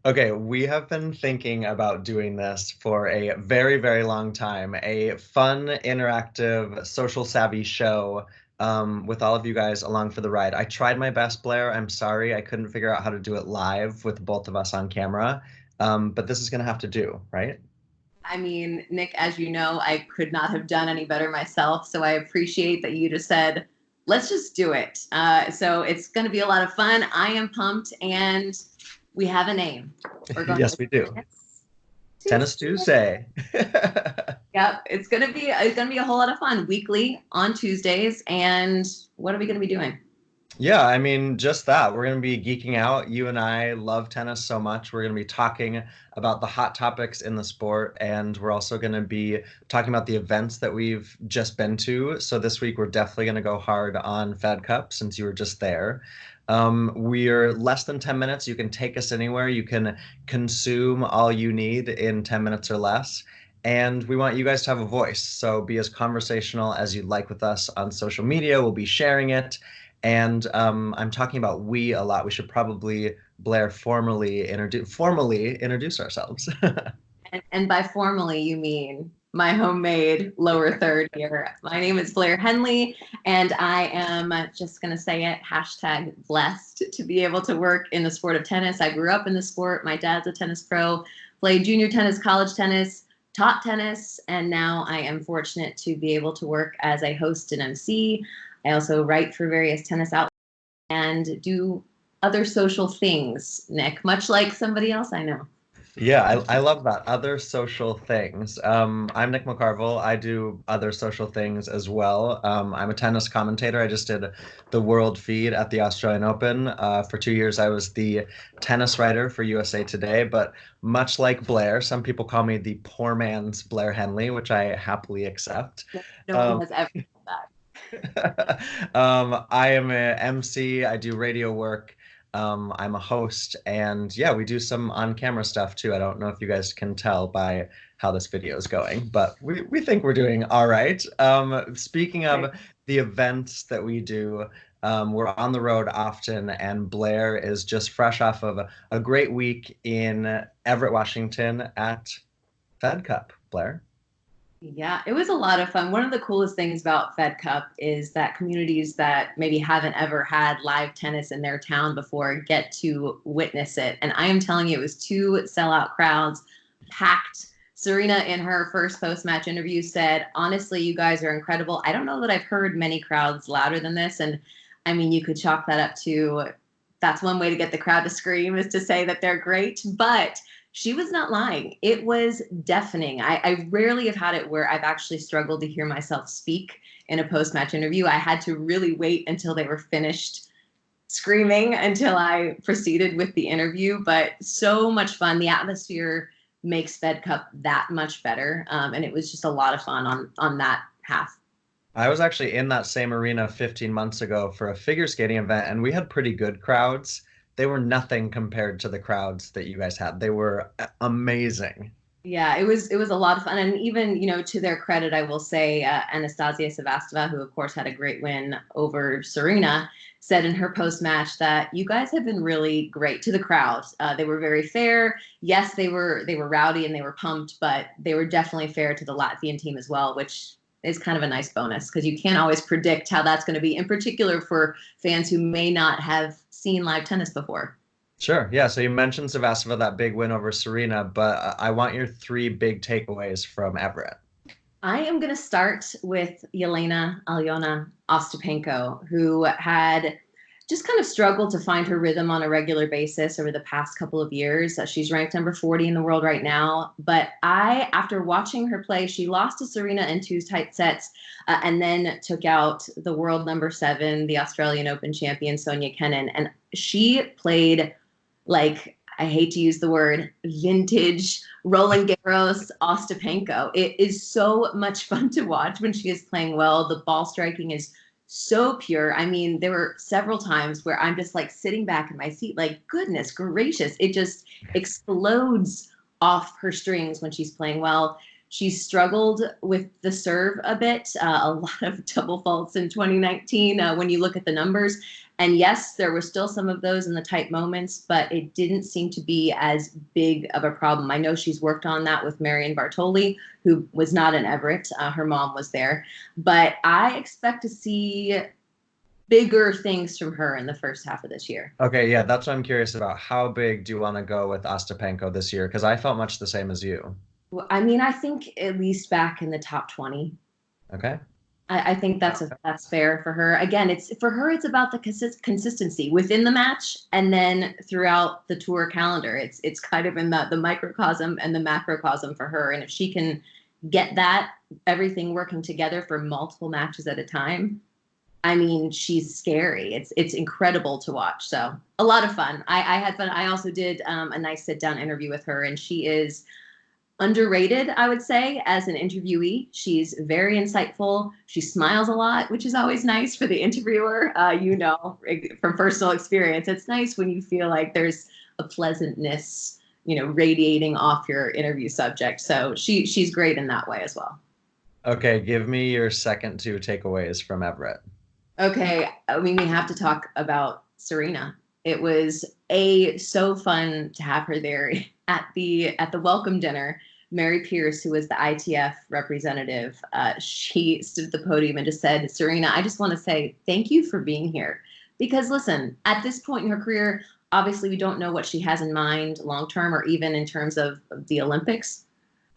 Okay, we have been thinking about doing this for a very, very long time. A fun, interactive, social savvy show with all of you guys along for the ride. I tried my best, Blair. I'm sorry I couldn't figure out how to do it live with both of us on camera. But this is going to have to do, right? I mean, Nick, as you know, I could not have done any better myself. So I appreciate that you just said, let's just do it. So it's going to be a lot of fun. I am pumped, and we have a name. We're going Yes, with we do. Tennis Tennis Tuesday. Tuesday. Yep, it's gonna be a whole lot of fun. Weekly on Tuesdays, and what are we gonna be doing? Yeah, I mean, just that. We're going to be geeking out. You and I love tennis so much. We're going to be talking about the hot topics in the sport, and we're also going to be talking about the events that we've just been to. So this week, we're definitely going to go hard on Fed Cup since you were just there. We're less than 10 minutes. You can take us anywhere. You can consume all you need in 10 minutes or less. And we want you guys to have a voice. So be as conversational as you'd like with us on social media. We'll be sharing it. And I'm talking about we a lot. We should probably, Blair, formally introduce ourselves. And by formally, you mean my homemade lower third here. My name is Blair Henley, and I am just gonna say it, hashtag blessed to be able to work in the sport of tennis. I grew up in the sport. My dad's a tennis pro, played junior tennis, college tennis, taught tennis, and now I am fortunate to be able to work as a host and MC. I also write for various tennis outlets and do other social things, Nick, much like somebody else I know. Yeah, I love that. Other social things. I'm Nick McCarvel. I do other social things as well. I'm a tennis commentator. I just did the world feed at the Australian Open. For 2 years, I was the tennis writer for USA Today. But much like Blair, some people call me the poor man's Blair Henley, which I happily accept. No one Um, has ever said that. I am a MC. I do radio work. I'm a host, and yeah, we do some on-camera stuff too. I don't know if you guys can tell by how this video is going, but we think we're doing all right. Speaking Right. of the events that we do, we're on the road often, and Blair is just fresh off of a great week in Everett, Washington at Fed Cup. Blair. Yeah, it was a lot of fun. One of the coolest things about Fed Cup is that communities that maybe haven't ever had live tennis in their town before get to witness it. And I am telling you, it was two sellout crowds, packed. Serena, in her first post match interview, said, honestly, you guys are incredible. I don't know that I've heard many crowds louder than this. And I mean, you could chalk that up to that's one way to get the crowd to scream is to say that they're great. But she was not lying. It was deafening. I rarely have had it where I've actually struggled to hear myself speak in a post match interview. I had to really wait until they were finished screaming until I proceeded with the interview. But so much fun. The atmosphere makes Fed Cup that much better. And it was just a lot of fun on that half. I was actually in that same arena 15 months ago for a figure skating event, and we had pretty good crowds. They were nothing compared to the crowds that you guys had. They were amazing. Yeah, it was a lot of fun, and even to their credit, I will say Anastasia Sevastova, who of course had a great win over Serena, said in her post match that you guys have been really great to the crowd. They were very fair. Yes, they were rowdy and they were pumped, but they were definitely fair to the Latvian team as well, which is kind of a nice bonus because you can't always predict how that's going to be, in particular for fans who may not have seen live tennis before. Sure. Yeah. So you mentioned Sevastova, that big win over Serena, but I want your three big takeaways from Everett. I am going to start with Yelena Alyona Ostapenko, who had just kind of struggled to find her rhythm on a regular basis over the past couple of years. She's ranked number 40 in the world right now. But after watching her play, she lost to Serena in two tight sets and then took out the world number seven, the Australian Open champion, Sonia Kennan. And she played like, I hate to use the word vintage Roland Garros Ostapenko. It is so much fun to watch when she is playing well. The ball striking is so pure. I mean, there were several times where I'm just like sitting back in my seat, like, goodness gracious, it just explodes off her strings when she's playing well. She struggled with the serve a bit, a lot of double faults in 2019 when you look at the numbers. And yes, there were still some of those in the tight moments, but it didn't seem to be as big of a problem. I know she's worked on that with Marion Bartoli, who was not in Everett. Her mom was there. But I expect to see bigger things from her in the first half of this year. Okay, yeah, that's what I'm curious about. How big do you want to go with Ostapenko this year? Because I felt much the same as you. I mean, I think at least back in the top 20. Okay. I think that's fair for her. Again, it's for her. It's about the consistency within the match and then throughout the tour calendar. It's kind of in the microcosm and the macrocosm for her. And if she can get that everything working together for multiple matches at a time, I mean, she's scary. It's incredible to watch. So a lot of fun. I had fun. I also did a nice sit down interview with her, and she is underrated, I would say, as an interviewee. She's very insightful. She smiles a lot, which is always nice for the interviewer. From personal experience, it's nice when you feel like there's a pleasantness, radiating off your interview subject. So she's great in that way as well. Okay, give me your second two takeaways from Everett. Okay, I mean, we have to talk about Serena. It was so fun to have her there at the welcome dinner. Mary Pierce, who was the ITF representative, she stood at the podium and just said, "Serena, I just want to say thank you for being here." Because listen, at this point in her career, obviously we don't know what she has in mind long term or even in terms of the Olympics.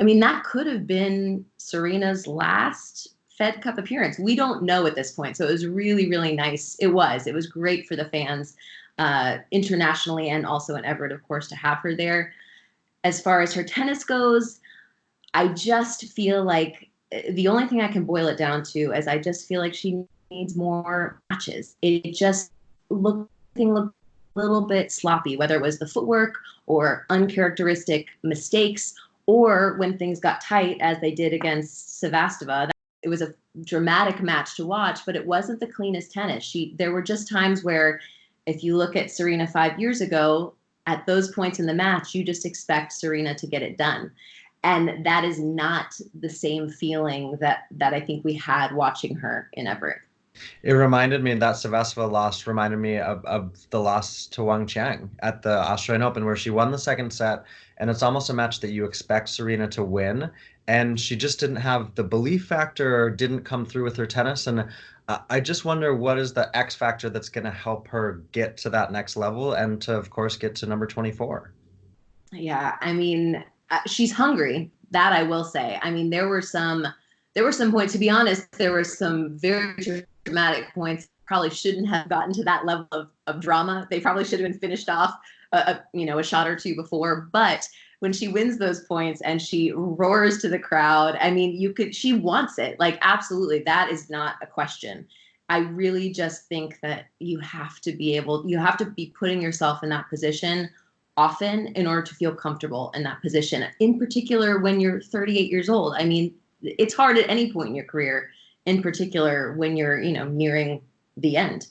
I mean, that could have been Serena's last Fed Cup appearance. We don't know at this point. So it was really, really nice. It was great for the fans internationally and also in Everett, of course, to have her there. As far as her tennis goes, I just feel like the only thing I can boil it down to is I just feel like she needs more matches. It just looked a little bit sloppy, whether it was the footwork or uncharacteristic mistakes, or when things got tight, as they did against Sevastova. It was a dramatic match to watch, but it wasn't the cleanest tennis. There were just times where, if you look at Serena 5 years ago, at those points in the match, you just expect Serena to get it done. And that is not the same feeling that I think we had watching her in Everett. It reminded me that Sevastova loss reminded me of the loss to Wang Qiang at the Australian Open, where she won the second set, and it's almost a match that you expect Serena to win, and she just didn't have the belief factor or didn't come through with her tennis. And I just wonder what is the X factor that's going to help her get to that next level and to, of course, get to number 24. Yeah, I mean, she's hungry. That I will say. I mean, there were some points. To be honest, there were some very dramatic points. Probably shouldn't have gotten to that level of drama. They probably should have been finished off, a shot or two before. But when she wins those points and she roars to the crowd, I mean, she wants it. Like, absolutely, that is not a question. I really just think that you have to be putting yourself in that position often in order to feel comfortable in that position. In particular, when you're 38 years old. I mean, it's hard at any point in your career, in particular when you're, nearing the end.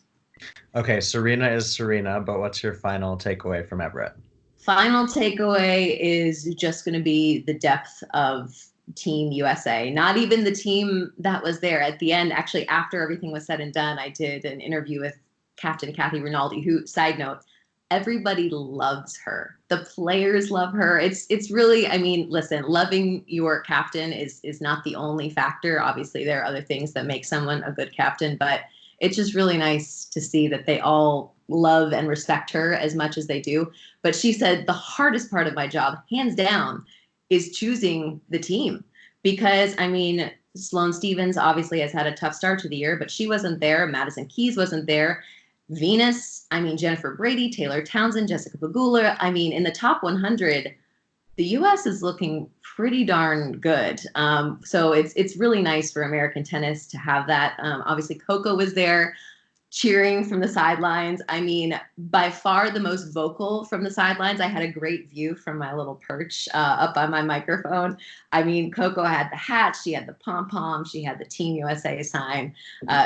Okay, Serena is Serena, but what's your final takeaway from Everett? Final takeaway is just going to be the depth of Team USA. Not even the team that was there at the end. Actually, after everything was said and done, I did an interview with Captain Kathy Rinaldi, who, side note, everybody loves her. The players love her. It's really, I mean, listen, loving your captain is not the only factor. Obviously, there are other things that make someone a good captain, but it's just really nice to see that they all love and respect her as much as they do. But she said the hardest part of my job, hands down, is choosing the team. Because, I mean, Sloane Stephens obviously has had a tough start to the year, but she wasn't there. Madison Keys wasn't there. Venus, I mean, Jennifer Brady, Taylor Townsend, Jessica Pegula. I mean, in the top 100, the U.S. is looking pretty darn good. So it's really nice for American tennis to have that. Obviously, Coco was there cheering from the sidelines. I mean, by far the most vocal from the sidelines. I had a great view from my little perch up on my microphone. I mean, Coco had the hat, she had the pom-pom, she had the Team USA sign.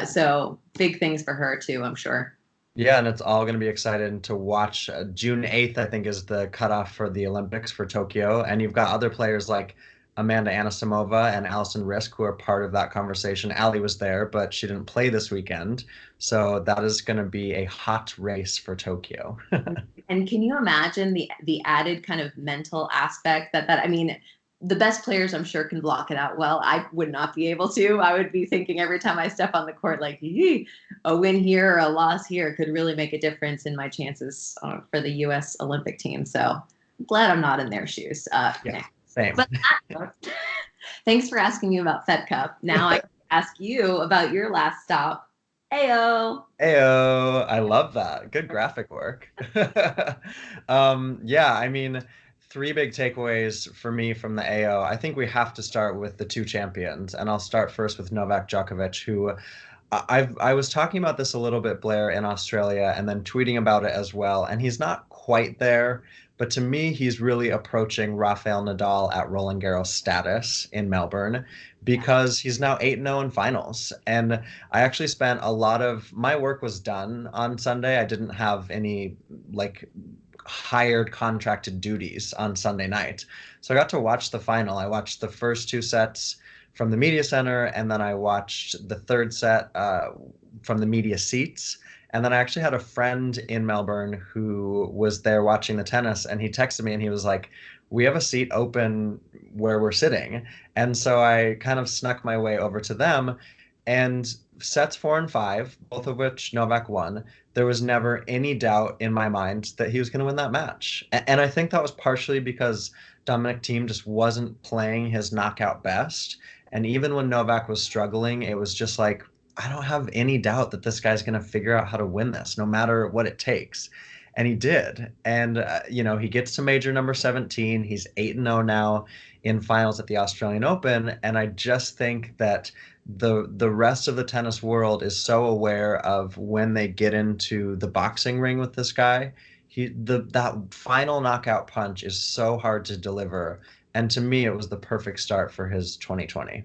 So big things for her too, I'm sure. Yeah, and it's all going to be exciting to watch. June 8th, I think, is the cutoff for the Olympics for Tokyo. And you've got other players like Amanda Anisimova and Allison Risk, who are part of that conversation. Allie was there, but she didn't play this weekend. So that is going to be a hot race for Tokyo. And can you imagine the added kind of mental aspect that I mean, the best players I'm sure can block it out well. I would not be able to. I would be thinking every time I step on the court, like, a win here or a loss here could really make a difference in my chances for the U.S. Olympic team. So I'm glad I'm not in their shoes. Yeah, same. But thanks for asking me about Fed Cup. Now I can ask you about your last stop. Ayo. Ayo, I love that. Good graphic work. Yeah, I mean, three big takeaways for me from the AO. I think we have to start with the two champions, and I'll start first with Novak Djokovic, who I was talking about this a little bit, Blair, in Australia, and then tweeting about it as well. And he's not quite there, but to me, he's really approaching Rafael Nadal at Roland Garros status in Melbourne because he's now 8-0 in finals. And I actually spent a lot of my work was done on Sunday. I didn't have any like hired contracted duties on Sunday night. So I got to watch the final. I watched the first two sets from the media center, and then I watched the third set from the media seats. And then I actually had a friend in Melbourne who was there watching the tennis, and he texted me and he was like, "We have a seat open where we're sitting." And so I kind of snuck my way over to them. And sets 4 and 5, both of which Novak won, there was never any doubt in my mind that he was going to win that match. And I think that was partially because Dominic Thiem just wasn't playing his knockout best. And even when Novak was struggling, it was just like, I don't have any doubt that this guy's going to figure out how to win this, no matter what it takes. And he did. And, he gets to major number 17. He's 8-0 now in finals at the Australian Open. And I just think that the rest of the tennis world is so aware of when they get into the boxing ring with this guy. That final knockout punch is so hard to deliver. And to me, it was the perfect start for his 2020.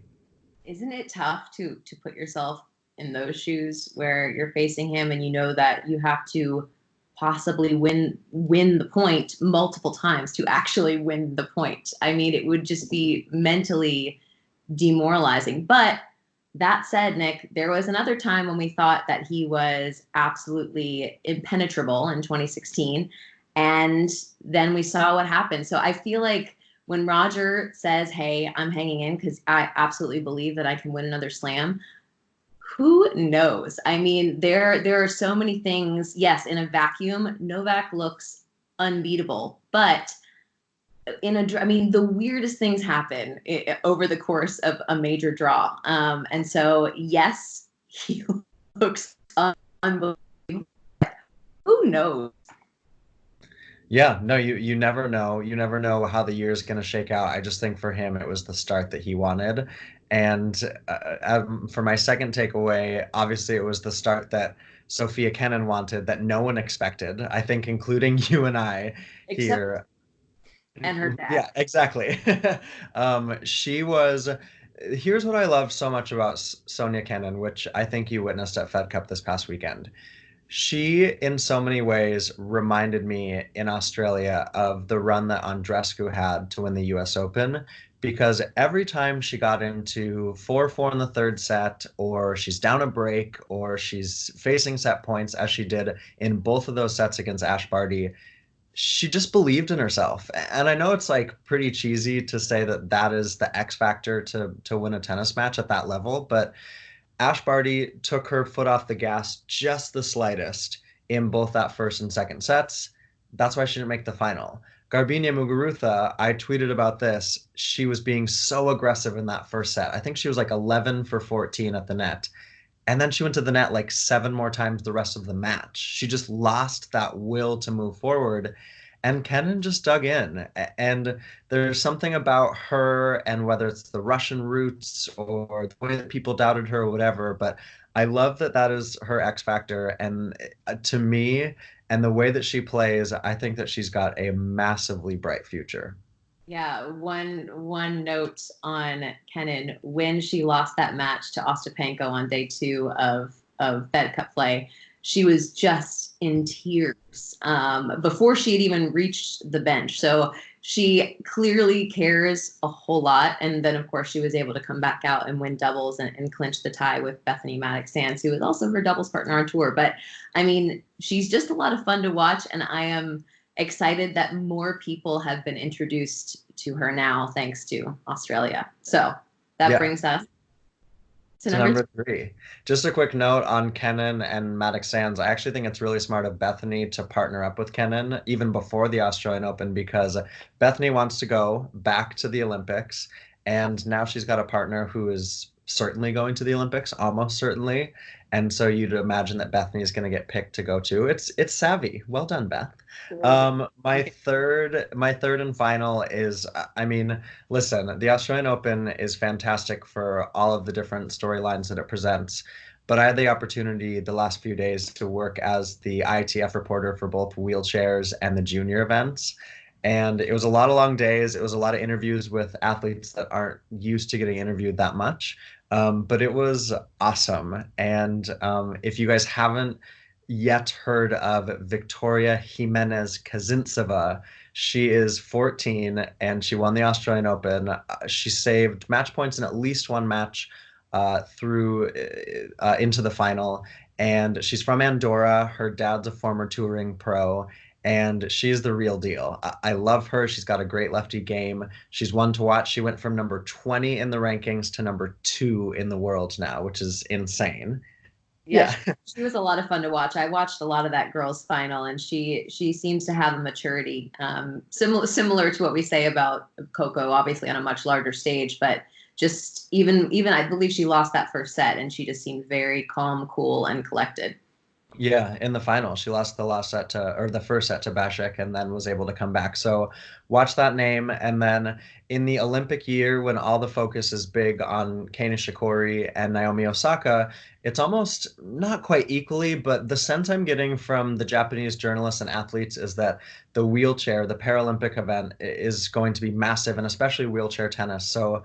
Isn't it tough to put yourself in those shoes where you're facing him and you know that you have to possibly win the point multiple times to actually win the point? I mean, it would just be mentally demoralizing. But that said, Nick, there was another time when we thought that he was absolutely impenetrable in 2016, and then we saw what happened. So I feel like when Roger says, "Hey, I'm hanging in because I absolutely believe that I can win another slam," who knows? I mean, there are so many things. Yes, in a vacuum, Novak looks unbeatable, but I mean, the weirdest things happen over the course of a major draw. And so, yes, he looks unbelievable. Who knows? Yeah, no, you never know. You never know how the year is going to shake out. I just think for him, it was the start that he wanted. And for my second takeaway, obviously, it was the start that Sophia Kenin wanted that no one expected, I think, including you and I Except here. and her dad. Yeah, exactly. She was. Here's what I love so much about Sonia Kenin, which I think you witnessed at Fed Cup this past weekend. She, in so many ways, reminded me in Australia of the run that Andreescu had to win the US Open, because every time she got into 4-4 in the third set, or she's down a break, or she's facing set points, as she did in both of those sets against Ash Barty, she just believed in herself. And I know it's like pretty cheesy to say that that is the X factor to win a tennis match at that level, but Ash Barty took her foot off the gas just the slightest in both that first and second sets. That's why she didn't make the final. Garbiñe Muguruza, I tweeted about this. She was being so aggressive in that first set. I think she was like 11 for 14 at the net. And then she went to the net like 7 more times the rest of the match. She just lost that will to move forward. And Kenin just dug in. And there's something about her, and whether it's the Russian roots or the way that people doubted her or whatever, but I love that that is her X factor. And to me, and the way that she plays, I think that she's got a massively bright future. Yeah, one note on Kenin: when she lost that match to Ostapenko on day 2 of Fed Cup play, she was just in tears before she had even reached the bench. So she clearly cares a whole lot. And then, of course, she was able to come back out and win doubles and clinch the tie with Bethany Maddox-Sands, who was also her doubles partner on tour. But, I mean, she's just a lot of fun to watch, and I am excited that more people have been introduced to her now, thanks to Australia. So that brings us to number 3. Just a quick note on Kenin and Maddox-Sands. I actually think it's really smart of Bethany to partner up with Kenin even before the Australian Open, because Bethany wants to go back to the Olympics, and now she's got a partner who is certainly going to the Olympics, almost certainly. And so you'd imagine that Bethany is going to get picked to go too. It's savvy. Well done, Beth. My third and final is, I mean, listen, the Australian Open is fantastic for all of the different storylines that it presents. But I had the opportunity the last few days to work as the ITF reporter for both wheelchairs and the junior events. And it was a lot of long days. It was a lot of interviews with athletes that aren't used to getting interviewed that much. But it was awesome. And if you guys haven't yet heard of Victoria Jimenez Kazintseva, she is 14 and she won the Australian Open. She saved match points in at least one match through into the final. And she's from Andorra. Her dad's a former touring pro, and she's the real deal. I love her. She's got a great lefty game. She's one to watch. She went from number 20 in the rankings to number 2 in the world now, which is insane. Yeah, she was a lot of fun to watch. I watched a lot of that girls' final, and she seems to have a maturity similar to what we say about Coco, obviously on a much larger stage, but just even I believe she lost that first set, and she just seemed very calm, cool, and collected. Yeah, in the final, she lost the first set to Bashik and then was able to come back. So watch that name. And then in the Olympic year, when all the focus is big on Kei Nishikori and Naomi Osaka, it's almost not quite equally, but the sense I'm getting from the Japanese journalists and athletes is that the Paralympic event, is going to be massive, and especially wheelchair tennis. So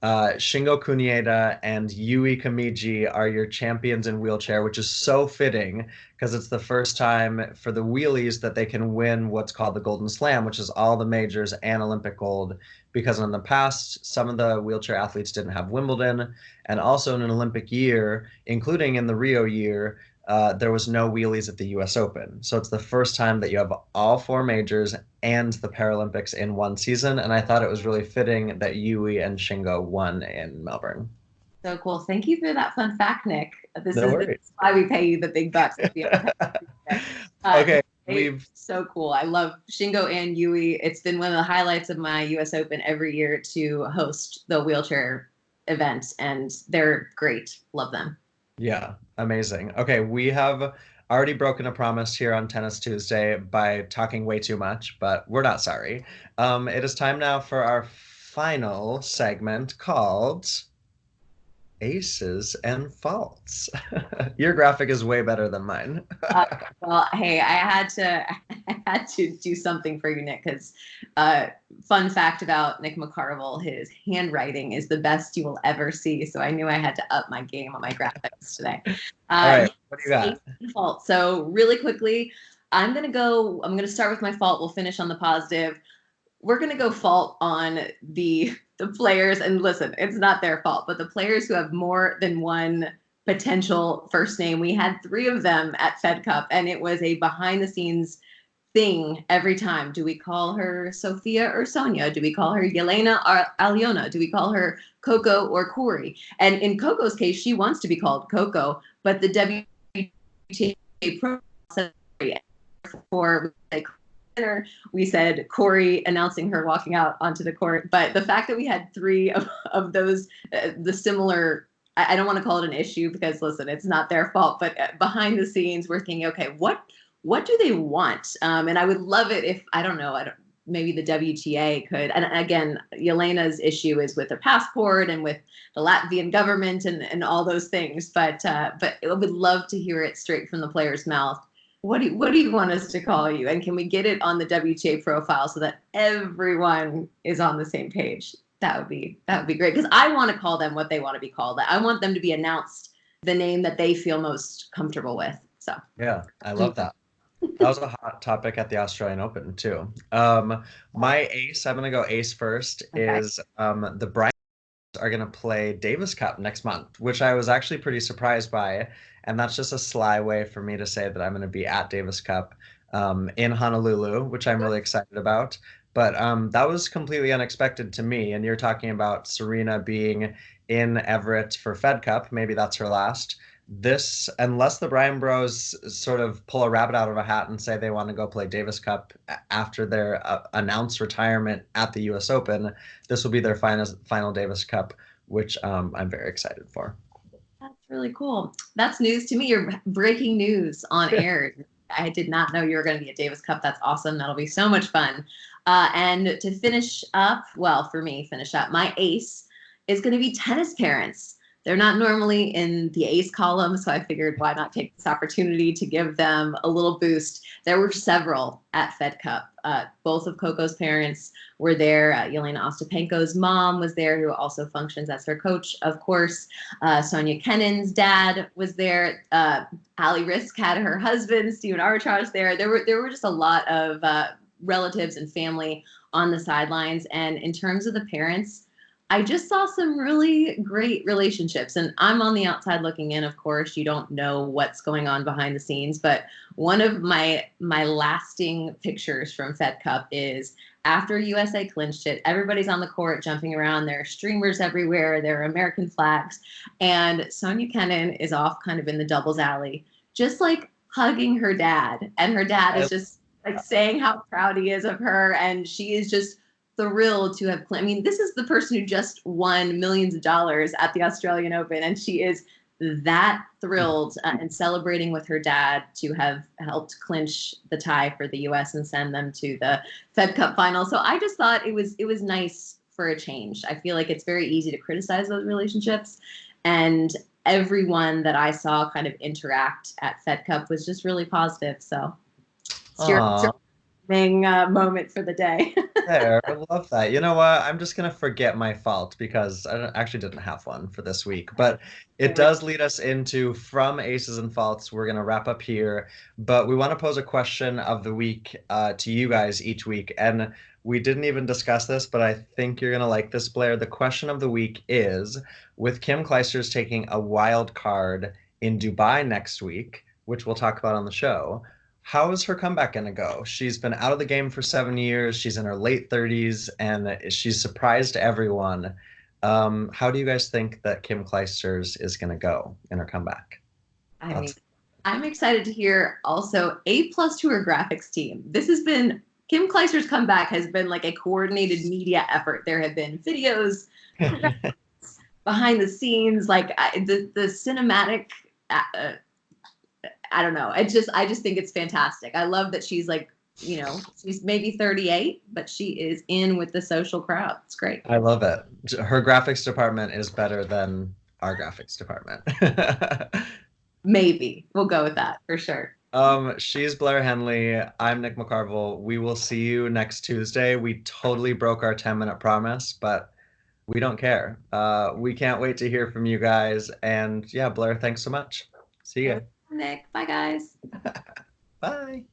Shingo Kunieda and Yui Kamiji are your champions in wheelchair, which is so fitting because it's the first time for the wheelies that they can win what's called the Golden Slam, which is all the majors and Olympic gold. Because in the past, some of the wheelchair athletes didn't have Wimbledon, and also in an Olympic year, including in the Rio year, there was no wheelies at the US Open. So it's the first time that you have all 4 majors and the Paralympics in one season. And I thought it was really fitting that Yui and Shingo won in Melbourne. So cool. Thank you for that fun fact, Nick. This No is worries. why we pay you the big bucks. Okay. So cool. I love Shingo and Yui. It's been one of the highlights of my US Open every year to host the wheelchair event, and they're great. Love them. Yeah, amazing. Okay, we have already broken a promise here on Tennis Tuesday by talking way too much, but we're not sorry. It is time now for our final segment called Aces and Faults. Your graphic is way better than mine. Well, hey, I had to do something for you, Nick, because fun fact about Nick McCarvel, his handwriting is the best you will ever see. So I knew I had to up my game on my graphics today. All right, what do you got? Fault. So really quickly, I'm gonna start with my fault. We'll finish on the positive. We're gonna go fault on the players, and listen, it's not their fault, but the players who have more than one potential first name. We had 3 of them at Fed Cup, and it was a behind the scenes thing every time. Do we call her Sophia or Sonia? Do we call her Yelena or Aliona? Do we call her Coco or Corey? And in Coco's case, she wants to be called Coco, but the WTA process for we said Corey announcing her walking out onto the court. But the fact that we had 3 of those, the similar, I don't want to call it an issue because listen, it's not their fault, but behind the scenes, we're thinking, okay, what do they want? And I would love it if, maybe the WTA could, and again, Yelena's issue is with her passport and with the Latvian government and all those things. But I would love to hear it straight from the player's mouth. What do you want us to call you? And can we get it on the WTA profile so that everyone is on the same page? That would be great, because I want to call them what they want to be called. I want them to be announced the name that they feel most comfortable with. So yeah, I love that. That was a hot topic at the Australian Open too. My ace, I'm gonna go ace first, Okay. is the Bryans are gonna play Davis Cup next month, which I was actually pretty surprised by, and that's just a sly way for me to say that I'm gonna be at Davis Cup in Honolulu, which I'm really excited about. But that was completely unexpected to me. And you're talking about Serena being in Everett for Fed Cup. Maybe that's her last. This, unless the Bryan Bros sort of pull a rabbit out of a hat and say they want to go play Davis Cup after their announced retirement at the U.S. Open, this will be their final Davis Cup, which I'm very excited for. That's really cool. That's news to me. You're breaking news on air. I did not know you were going to be at Davis Cup. That's awesome. That'll be so much fun. And to finish up, well, for me, finish up, my ace is going to be tennis parents. They're not normally in the ace column, so I figured why not take this opportunity to give them a little boost. There were several at Fed Cup. Both of Coco's parents were there. Yelena Ostapenko's mom was there, who also functions as her coach, of course. Sonia Kennan's dad was there. Ali Risk had her husband, Stephen Arbitrage, there. There were just a lot of relatives and family on the sidelines. And in terms of the parents, I just saw some really great relationships. And I'm on the outside looking in, of course. You don't know what's going on behind the scenes. But one of my lasting pictures from Fed Cup is after USA clinched it, everybody's on the court jumping around. There are streamers everywhere. There are American flags. And Sonia Kennan is off kind of in the doubles alley, just like hugging her dad. And her dad I is just like saying how proud he is of her. And she is just thrilled to have. I mean, this is the person who just won millions of dollars at the Australian Open, and she is that thrilled and celebrating with her dad to have helped clinch the tie for the U.S. and send them to the Fed Cup final. So I just thought it was nice for a change. I feel like it's very easy to criticize those relationships, and everyone that I saw kind of interact at Fed Cup was just really positive. So it's your Aw, moment for the day. there. I love that. You know what? I'm just gonna forget my fault because actually didn't have one for this week. But it does lead us into from aces and faults. We're gonna wrap up here, but we want to pose a question of the week to you guys each week. And we didn't even discuss this, but I think you're gonna like this, Blair. The question of the week is, with Kim Clijsters taking a wild card in Dubai next week, which we'll talk about on the show. How is her comeback going to go? She's been out of the game for 7 years. She's in her late 30s, and she's surprised everyone. How do you guys think that Kim Clijsters is going to go in her comeback? I mean, Thoughts? I'm excited to hear also A plus to her graphics team. This has been Kim Kleister's comeback has been like a coordinated media effort. There have been videos, behind the scenes, like the cinematic. Uh, I don't know. I just think it's fantastic. I love that she's like, she's maybe 38, but she is in with the social crowd. It's great. I love it. Her graphics department is better than our graphics department. Maybe we'll go with that for sure. She's Blair Henley. I'm Nick McCarvel. We will see you next Tuesday. We totally broke our 10-minute promise, but we don't care. We can't wait to hear from you guys. And yeah, Blair, thanks so much. See ya. Nick, bye guys. Bye.